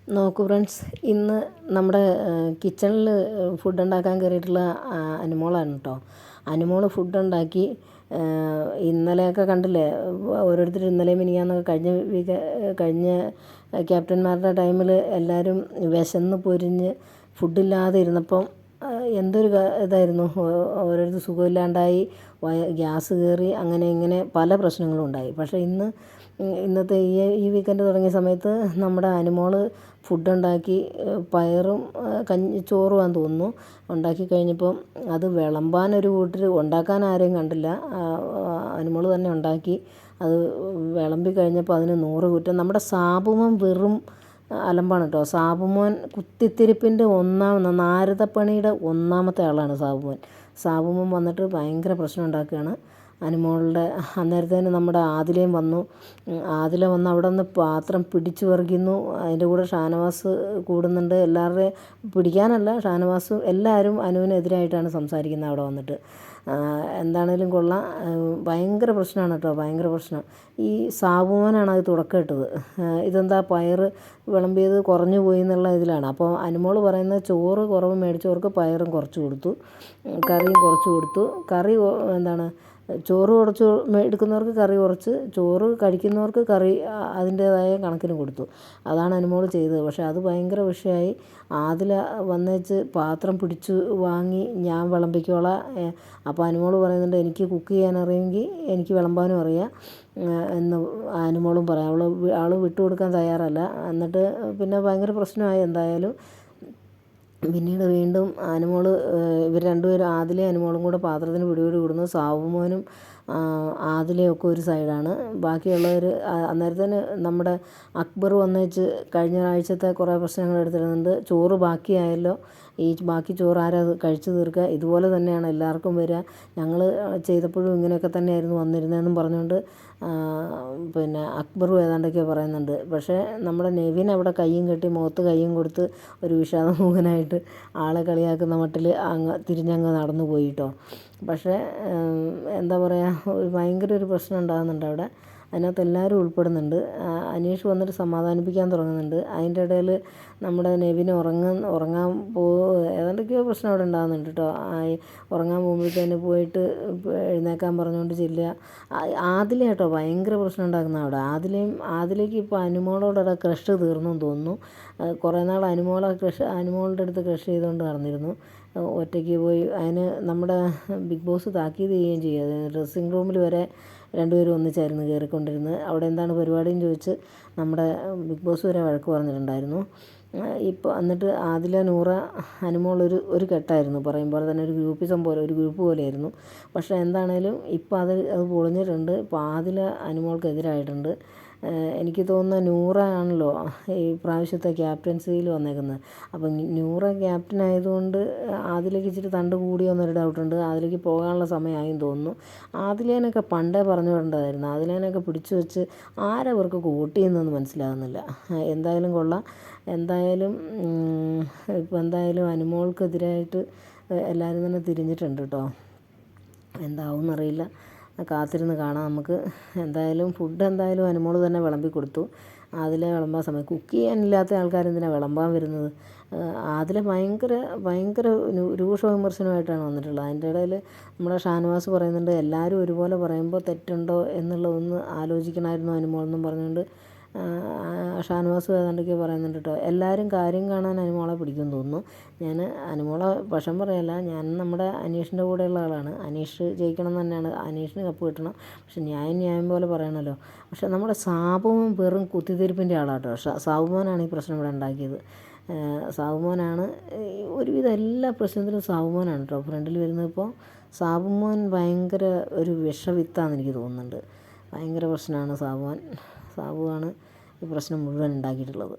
നോക്കൂ ഫ്രണ്ട്സ്, ഇന്ന് നമ്മുടെ കിച്ചണിൽ ഫുഡ് ഉണ്ടാക്കാൻ കയറിയിട്ടുള്ള അനുമോളാണ് കേട്ടോ. അനുമോൾ ഫുഡ് ഉണ്ടാക്കി. ഇന്നലെയൊക്കെ കണ്ടില്ലേ, ഓരോരുത്തർ ഇന്നലെയും മിനിഞ്ഞാന്നൊക്കെ കഴിഞ്ഞ ക്യാപ്റ്റന്മാരുടെ ടൈമിൽ എല്ലാവരും വിശന്ന് പൊരിഞ്ഞ് ഫുഡില്ലാതെ ഇരുന്നപ്പം എന്തൊരു ഇതായിരുന്നു. ഓരോരുത്തർ സുഖമില്ലാണ്ടായി, ഗ്യാസ് കയറി, അങ്ങനെ ഇങ്ങനെ പല പ്രശ്നങ്ങളും ഉണ്ടായി. പക്ഷേ ഇന്നത്തെ ഈ വീക്കെൻഡ് തുടങ്ങിയ സമയത്ത് നമ്മുടെ അനുമോൾ ഫുഡുണ്ടാക്കി. പയറും ചോറുമാണെന്ന് തോന്നുന്നു ഉണ്ടാക്കി കഴിഞ്ഞപ്പം അത് വിളമ്പാനൊരു കൂട്ടർ, ഉണ്ടാക്കാൻ ആരെയും കണ്ടില്ല. അനുമോൾ തന്നെ ഉണ്ടാക്കി. അത് വിളമ്പി കഴിഞ്ഞപ്പോൾ അതിന് 100 കുറ്റം. നമ്മുടെ സാബുമോൻ വെറും അലമ്പാണ് കേട്ടോ. സാബുമോൻ കുത്തിത്തിരിപ്പിൻ്റെ നാരദപ്പണിയുടെ ഒന്നാമത്തെ ആളാണ് സാബുമോൻ വന്നിട്ട് ഭയങ്കര പ്രശ്നം ഉണ്ടാക്കുകയാണ് അനുമോളുടെ. അന്നേരത്തേന് നമ്മുടെ ആദിലയും വന്നു. ആദില വന്ന് അവിടെ നിന്ന് പാത്രം പിടിച്ചു പറിക്കുന്നു. അതിൻ്റെ കൂടെ ഷാനവാസ് കൂടുന്നുണ്ട്. എല്ലാവരുടെയും പിടിക്കാനല്ല, ഷാനവാസും എല്ലാവരും അനുവിനെതിരായിട്ടാണ് സംസാരിക്കുന്നത് അവിടെ വന്നിട്ട്. എന്താണേലും കൊള്ളാം. ഭയങ്കര പ്രശ്നമാണ് കേട്ടോ, ഭയങ്കര പ്രശ്നം. ഈ സാബുമോനാണ് അത് തുടക്കമിട്ടത്. ഇതെന്താ പയർ വിളമ്പിയത് കുറഞ്ഞു പോയി എന്നുള്ള ഇതിലാണ്. അപ്പോൾ അനുമോൾ പറയുന്നത് ചോറ് കുറവ് മേടിച്ചവർക്ക് പയറും കുറച്ച് കൊടുത്തു, കറിയും കുറച്ച് കൊടുത്തു. കറി എന്താണ്, ചോറ് കുറച്ച് എടുക്കുന്നവർക്ക് കറി കുറച്ച്, ചോറ് കഴിക്കുന്നവർക്ക് കറി അതിൻ്റേതായ കണക്കിന് കൊടുത്തു. അതാണ് അനുമോൾ ചെയ്തത്. പക്ഷേ അത് ഭയങ്കര വിഷയമായി. ആദില വന്നേച്ച് പാത്രം പിടിച്ചു വാങ്ങി, ഞാൻ വിളമ്പിക്കോളാം. അപ്പോൾ അനുമോൾ പറയുന്നുണ്ട്, എനിക്ക് കുക്ക് ചെയ്യാൻ അറിയുമെങ്കിൽ എനിക്ക് വിളമ്പാനും അറിയാം എന്ന് അനുമോളും പറയാം. അവൾ വിട്ടുകൊടുക്കാൻ തയ്യാറല്ല. എന്നിട്ട് പിന്നെ ഭയങ്കര പ്രശ്നമായി. എന്തായാലും പിന്നീട് വീണ്ടും അനുമോൾ, ഇവർ രണ്ടുപേരും ആദിലയും അനുമോളും കൂടെ പാത്രത്തിന് പിടിപിടി കൂടുന്നു. സാബുമോനും ആദിലയൊക്കെ ഒരു സൈഡാണ്. ബാക്കിയുള്ളവർ അന്നേരത്തേന് നമ്മുടെ അക്ബർ വന്നേച്ച് കഴിഞ്ഞ ആഴ്ചത്തെ കുറേ പ്രശ്നങ്ങൾ എടുത്തിരുന്നുണ്ട്. ചോറ് ബാക്കിയായല്ലോ, ഈ ബാക്കി ചോറ് ആരാ കഴിച്ചു തീർക്കുക, ഇതുപോലെ തന്നെയാണ് എല്ലാവർക്കും വരിക, ഞങ്ങൾ ചെയ്തപ്പോഴും ഇങ്ങനെയൊക്കെ തന്നെയായിരുന്നു വന്നിരുന്നതെന്നും പറഞ്ഞുകൊണ്ട് പിന്നെ അക്ബറും ഏതാണ്ടൊക്കെ പറയുന്നുണ്ട്. പക്ഷേ നമ്മുടെ നെവിൻ അവിടെ കയ്യും കെട്ടി മുഖത്ത് കയ്യും കൊടുത്ത് ഒരു വിഷാദമുഖനായിട്ട് ആളെ കളിയാക്കുന്ന മട്ടിൽ തിരിഞ്ഞങ്ങ് നടന്നു പോയി കേട്ടോ. പക്ഷേ എന്താ പറയുക, ഭയങ്കര ഒരു പ്രശ്നം ഉണ്ടാകുന്നുണ്ട് അവിടെ. അതിനകത്ത് എല്ലാവരും ഉൾപ്പെടുന്നുണ്ട്. അനീഷ് വന്നിട്ട് സമാധാനിപ്പിക്കാൻ തുടങ്ങുന്നുണ്ട്. അതിൻ്റെ ഇടയിൽ നമ്മുടെ നെവിന് ഉറങ്ങാൻ ഏതാണ്ടൊക്കെയോ പ്രശ്നം അവിടെ ഉണ്ടാകുന്നുണ്ട് കേട്ടോ. ഉറങ്ങാൻ പോകുമ്പോഴത്തേന് പോയിട്ട് എഴുന്നേക്കാൻ പറഞ്ഞുകൊണ്ട് ചെല്ലുക. ആദില കേട്ടോ ഭയങ്കര പ്രശ്നം ഉണ്ടാക്കുന്ന അവിടെ. ആദിലേക്ക് ഇപ്പോൾ അനുമോളോടെ ക്രഷ് തീർന്നു തോന്നുന്നു. കുറേ നാൾ അനുമോളുടെ അടുത്ത് ക്രഷ് ചെയ്തുകൊണ്ട് നടന്നിരുന്നു. ഒറ്റയ്ക്ക് പോയി. അതിന് നമ്മുടെ ബിഗ് ബോസ് താക്കീത് ചെയ്യുകയും ചെയ്യും. ഡ്രസ്സിങ് റൂമിൽ വരെ രണ്ടുപേരും ഒന്നിച്ചായിരുന്നു കയറിക്കൊണ്ടിരുന്നത്. അവിടെ എന്താണ് പരിപാടിയെന്ന് ചോദിച്ച് നമ്മുടെ ബിഗ് ബോസ് വരെ വഴക്ക് പറഞ്ഞിട്ടുണ്ടായിരുന്നു. ഇപ്പോൾ എന്നിട്ട് ആദില, നൂറ, അനുമോൾ ഒരു കെട്ടായിരുന്നു, പറയുമ്പോൾ തന്നെ ഒരു ഗ്രൂപ്പിസം പോലെ, ഒരു ഗ്രൂപ്പ് പോലെയായിരുന്നു. പക്ഷേ എന്താണേലും ഇപ്പോൾ അത് പൊളിഞ്ഞിട്ടുണ്ട്. ഇപ്പോൾ ആദില അനുമോൾക്കെതിരായിട്ടുണ്ട്. എനിക്ക് തോന്നുന്നു നൂറ ആണല്ലോ ഈ പ്രാവശ്യത്തെ ക്യാപ്റ്റൻസിയിൽ വന്നേക്കുന്നത്. അപ്പം നൂറ ക്യാപ്റ്റൻ ആയതുകൊണ്ട് ആദിലേക്ക് ഇച്ചിരി തണ്ട് കൂടിയോന്നൊരു ഡൗട്ടുണ്ട്. ആദിലേക്ക് പോകാനുള്ള സമയമായെന്ന് തോന്നുന്നു. ആദിലേനൊക്കെ പണ്ടേ പറഞ്ഞു വിടേണ്ടതായിരുന്നു. ആദിലേനൊക്കെ പിടിച്ചു വെച്ച് ആരവർക്ക് വോട്ട് ചെയ്യുന്നതെന്ന് മനസ്സിലാകുന്നില്ല. എന്തായാലും കൊള്ളാം. എന്തായാലും അനുമോൾക്കെതിരായിട്ട് എല്ലാവരും തന്നെ തിരിഞ്ഞിട്ടുണ്ട് കേട്ടോ. എന്താവും എന്നറിയില്ല, കാത്തിരുന്ന് കാണാം നമുക്ക്. ഫുഡ് എന്തായാലും അനുമോൾ തന്നെ വിളമ്പി കൊടുത്തു. അതിലെ വിളമ്പാൻ സമയം, കുക്ക് ചെയ്യാനില്ലാത്ത ആൾക്കാരെന്തിനാണ് വിളമ്പാൻ വരുന്നത്. അതിലെ ഭയങ്കര രൂക്ഷ വിമർശനമായിട്ടാണ് വന്നിട്ടുള്ളത്. അതിൻ്റെ ഇടയിൽ നമ്മുടെ ഷാനവാസ് പറയുന്നുണ്ട്, എല്ലാവരും ഒരുപോലെ പറയുമ്പോൾ തെറ്റുണ്ടോ എന്നുള്ളതൊന്ന് ആലോചിക്കണമായിരുന്നു അനുമോൾ എന്നും പറഞ്ഞുകൊണ്ട് ഷാനവാസ് ഏതാണ്ടൊക്കെ പറയുന്നുണ്ട് കേട്ടോ. എല്ലാവരും കാര്യം കാണാൻ അനുമോളെ പിടിക്കുമെന്ന് തോന്നുന്നു. ഞാൻ അനുമോളെ പക്ഷം പറയല്ല, ഞാൻ നമ്മുടെ അനീഷിൻ്റെ കൂടെയുള്ള ആളാണ്. അനീഷ് ജയിക്കണം എന്ന് തന്നെയാണ്, അനീഷിന് കപ്പ് കിട്ടണം. പക്ഷെ ന്യായം പോലെ പറയണമല്ലോ. പക്ഷെ നമ്മുടെ സാബുമോൻ വെറും കുത്തിത്തിരിപ്പിൻ്റെ ആളാട്ടോ. സാബുമോനാണ് ഈ പ്രശ്നം ഇവിടെ ഉണ്ടാക്കിയത്. സാബുമോനാണ് ഒരുവിധം എല്ലാ പ്രശ്നത്തിലും സാബുമോനാണ് കേട്ടോ ഫ്രണ്ടിൽ വരുന്നത്. ഇപ്പോൾ സാബുമോൻ ഭയങ്കര ഒരു വിഷവിത്താന്ന് എനിക്ക് തോന്നുന്നുണ്ട്. ഭയങ്കര പ്രശ്നമാണ് സാബുവാണ് ഈ പ്രശ്നം മുഴുവൻ ഉണ്ടാക്കിയിട്ടുള്ളത്.